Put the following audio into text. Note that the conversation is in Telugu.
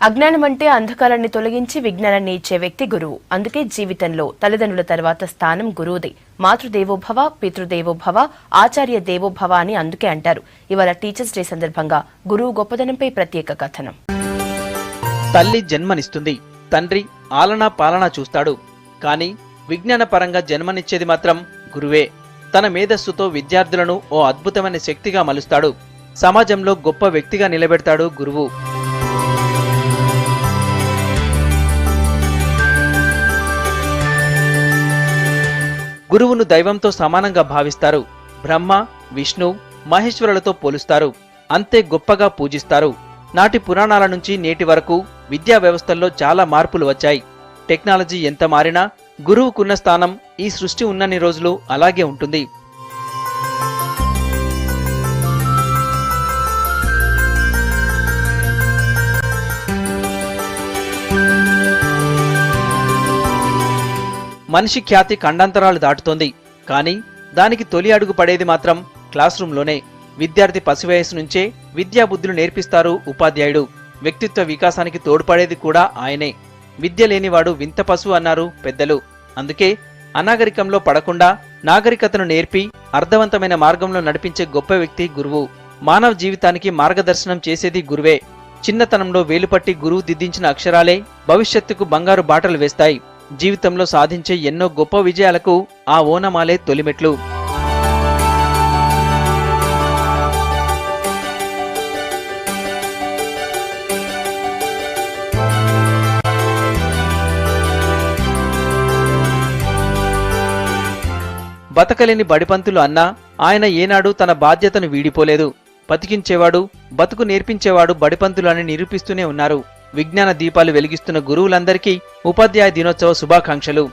అజ్ఞానం అంటే అంధకారాన్ని తొలగించి విజ్ఞానాన్ని ఇచ్చే వ్యక్తి గురువు. అందుకే జీవితంలో తల్లిదండ్రుల తర్వాత స్థానం గురువుదే. మాతృదేవోభవ, పితృదేవోభవ, ఆచార్య దేవోభవ అని అందుకే అంటారు. ఇవాళ టీచర్స్ డే సందర్భంగా గురువు గొప్పదనంపై ప్రత్యేక కథనం. తల్లి జన్మనిస్తుంది, తండ్రి ఆలనా పాలనా చూస్తాడు. కానీ విజ్ఞానపరంగా జన్మనిచ్చేది మాత్రం గురువే. తన మేధస్సుతో విద్యార్థులను ఓ అద్భుతమైన శక్తిగా మలుస్తాడు. సమాజంలో గొప్ప వ్యక్తిగా నిలబెడతాడు గురువు. గురువును దైవంతో సమానంగా భావిస్తారు. బ్రహ్మ, విష్ణు, మహేశ్వరులతో పోలుస్తారు. అంతే గొప్పగా పూజిస్తారు. నాటి పురాణాల నుంచి నేటి వరకు విద్యా వ్యవస్థల్లో చాలా మార్పులు వచ్చాయి. టెక్నాలజీ ఎంత మారినా గురువుకున్న స్థానం ఈ సృష్టి ఉన్నన్ని రోజులు అలాగే ఉంటుంది. మనిషి ఖ్యాతి ఖండాంతరాలు దాటుతోంది. కానీ దానికి తొలి అడుగు పడేది మాత్రం క్లాస్ రూంలోనే. విద్యార్థి పసివయసు నుంచే విద్యాబుద్ధులు నేర్పిస్తారు ఉపాధ్యాయుడు. వ్యక్తిత్వ వికాసానికి తోడ్పడేది కూడా ఆయనే. విద్య లేనివాడు వింత పశువు అన్నారు పెద్దలు. అందుకే అనాగరికంలో పడకుండా నాగరికతను నేర్పి అర్థవంతమైన మార్గంలో నడిపించే గొప్ప వ్యక్తి గురువు. మానవ జీవితానికి మార్గదర్శనం చేసేది గురువే. చిన్నతనంలో వేలుపట్టి గురువు దిద్దించిన అక్షరాలే భవిష్యత్తుకు బంగారు బాటలు వేస్తాయి. జీవితంలో సాధించే ఎన్నో గొప్ప విజయాలకు ఆ ఓనమాలే తొలిమెట్లు. బతకలేని బడిపంతులు అన్నా ఆయన ఏనాడు తన బాధ్యతను వీడిపోలేదు. బతికించేవాడు, బతుకు నేర్పించేవాడు బడిపంతులు అని నిరూపిస్తూనే ఉన్నారు. విజ్ఞాన దీపాలు వెలిగిస్తున్న గురువులందరికీ ఉపాధ్యాయ దినోత్సవ శుభాకాంక్షలు.